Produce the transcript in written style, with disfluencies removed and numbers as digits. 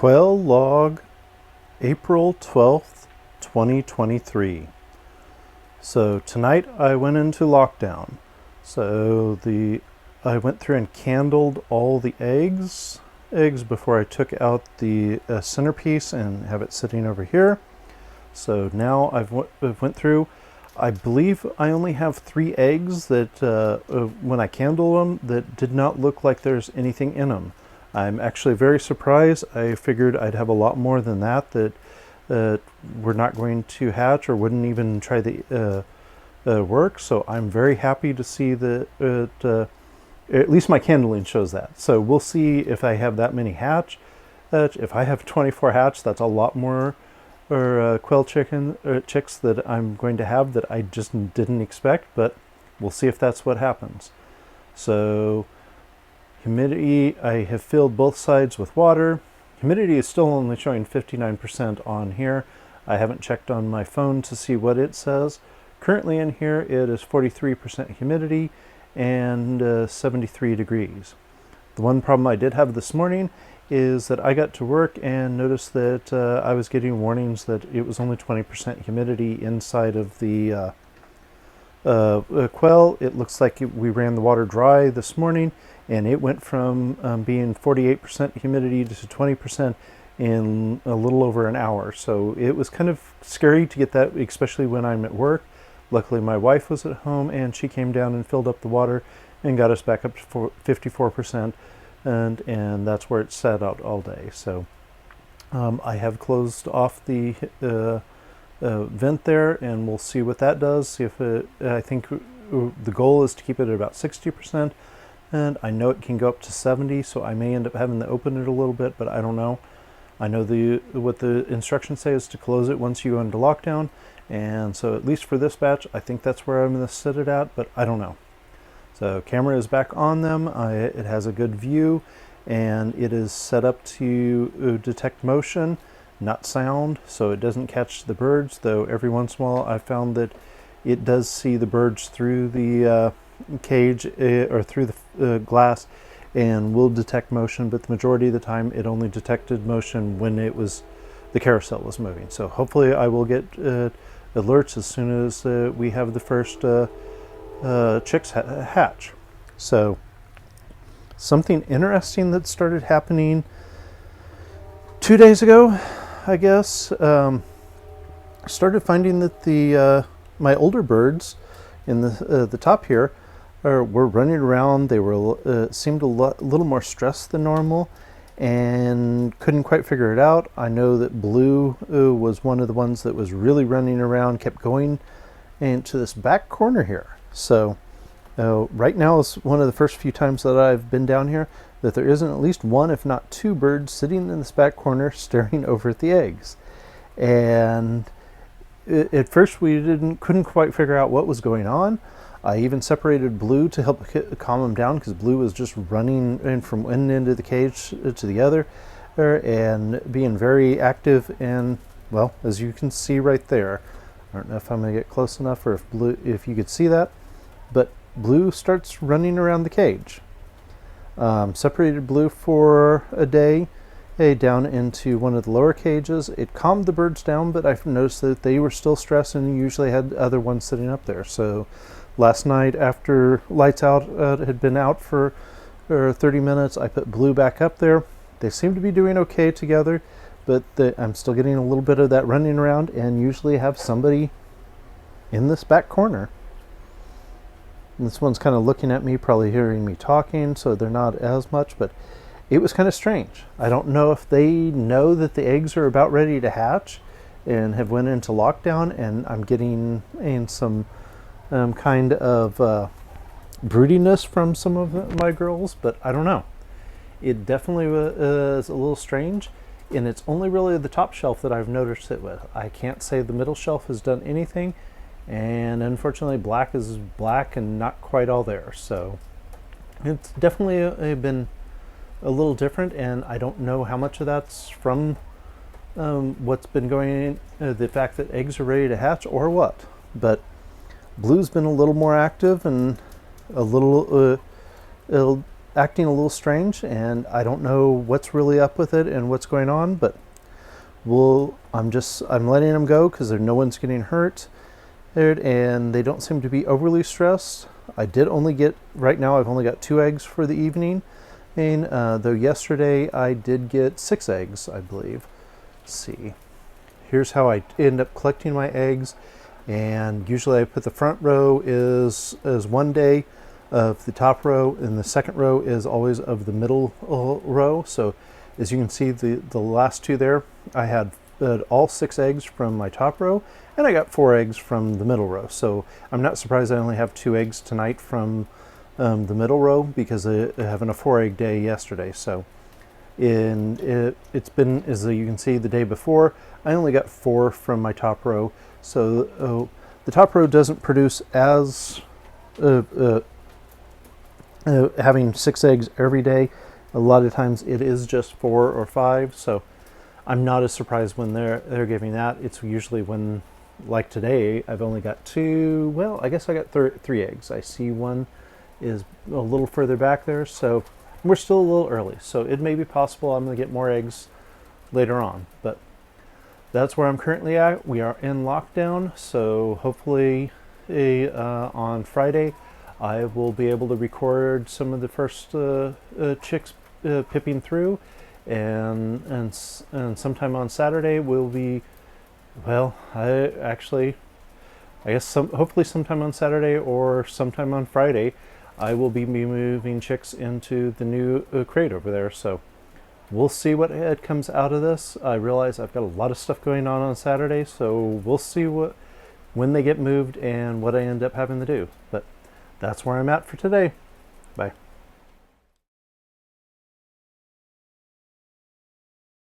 Quail log, April 12th, 2023. So tonight I went into lockdown. I went through and candled all the eggs before I took out the centerpiece and have it sitting over here. So now I've went through. I believe I only have 3 eggs that when I candle them that did not look like there's anything in them. I'm actually very surprised. I figured I'd have a lot more than that were not going to hatch or wouldn't even try the work. So I'm very happy to see that at least my candling shows that. So we'll see if I have that many hatch. If I have 24 hatch, that's a lot more quail chicks that I'm going to have that I just didn't expect, but we'll see if that's what happens. So humidity, I have filled both sides with water. Humidity is still only showing 59% on here. I haven't checked on my phone to see what it says. Currently in here it is 43% humidity and 73 degrees. The one problem I did have this morning is that I got to work and noticed that I was getting warnings that it was only 20% humidity inside of the quail. It looks like we ran the water dry this morning, and it went from being 48% humidity to 20% in a little over an hour. So it was kind of scary to get that, especially when I'm at work. Luckily my wife was at home and she came down and filled up the water and got us back up to 54%, and that's where it sat out all day. So I have closed off the vent there, and we'll see what that does. See if I think the goal is to keep it at about 60%, and I know it can go up to 70, so I may end up having to open it a little bit, but I don't know. I know what the instructions say is to close it once you go into lockdown, and so at least for this batch, I think that's where I'm going to sit it at, but I don't know. So camera is back on them. It has a good view, and it is set up to detect motion, not sound, so it doesn't catch the birds, though every once in a while I found that it does see the birds through the cage or through the glass and will detect motion, but the majority of the time it only detected motion when the carousel was moving. So hopefully I will get alerts as soon as we have the first chicks hatch. So something interesting that started happening 2 days ago, I guess, started finding that my older birds in the top here were running around. They seemed a little more stressed than normal and couldn't quite figure it out. I know that Blue was one of the ones that was really running around, kept going into this back corner here. So right now is one of the first few times that I've been down here that there isn't at least one, if not 2 birds sitting in this back corner staring over at the eggs. And at first we couldn't quite figure out what was going on. I even separated Blue to help calm him down, because Blue was just running in from one end of the cage to the other and being very active. And well, as you can see right there, I don't know if I'm going to get close enough or if you could see that, but Blue starts running around the cage. Separated Blue for a day down into one of the lower cages. It calmed the birds down, but I've noticed that they were still stressed and usually had other ones sitting up there. So last night, after lights out had been out for 30 minutes, I put Blue back up there. They seem to be doing okay together, but I'm still getting a little bit of that running around, and usually have somebody in this back corner. And this one's kind of looking at me, probably hearing me talking, so they're not as much, but it was kind of strange. I don't know if they know that the eggs are about ready to hatch and have went into lockdown, and I'm getting in some kind of broodiness from some of my girls, but I don't know. It definitely was a little strange, and it's only really the top shelf that I've noticed it with. I can't say the middle shelf has done anything, and unfortunately black is black and not quite all there. So it's definitely been a little different, and I don't know how much of that's from what's been going in, the fact that eggs are ready to hatch, or what. But Blue's been a little more active and a little acting a little strange, and I don't know what's really up with it and what's going on, but I'm letting them go because no one's getting hurt, and they don't seem to be overly stressed. I've only got 2 eggs for the evening, and though yesterday I did get 6 eggs, I believe. Let's see. Here's how I end up collecting my eggs, and usually I put the front row is one day of the top row, and the second row is always of the middle row. So as you can see, the last 2 there, I had all 6 eggs from my top row, and I got 4 eggs from the middle row. So I'm not surprised I only have 2 eggs tonight from the middle row, because I having a 4-egg day yesterday. So it's been, as you can see, the day before I only got 4 from my top row. So the top row doesn't produce as having 6 eggs every day. A lot of times it is just 4 or 5. So I'm not as surprised when they're giving that. It's usually when, like today, I've only got 2. Well, I guess I got 3 eggs. I see one is a little further back there, so we're still a little early. So it may be possible I'm going to get more eggs later on, but that's where I'm currently at. We are in lockdown, so hopefully on Friday I will be able to record some of the first chicks pipping through, and sometime on Saturday will be, well, I guess hopefully sometime on Saturday or sometime on Friday, I will be moving chicks into the new crate over there. So we'll see what comes out of this. I realize I've got a lot of stuff going on Saturday, so we'll see when they get moved and what I end up having to do. But that's where I'm at for today. Bye.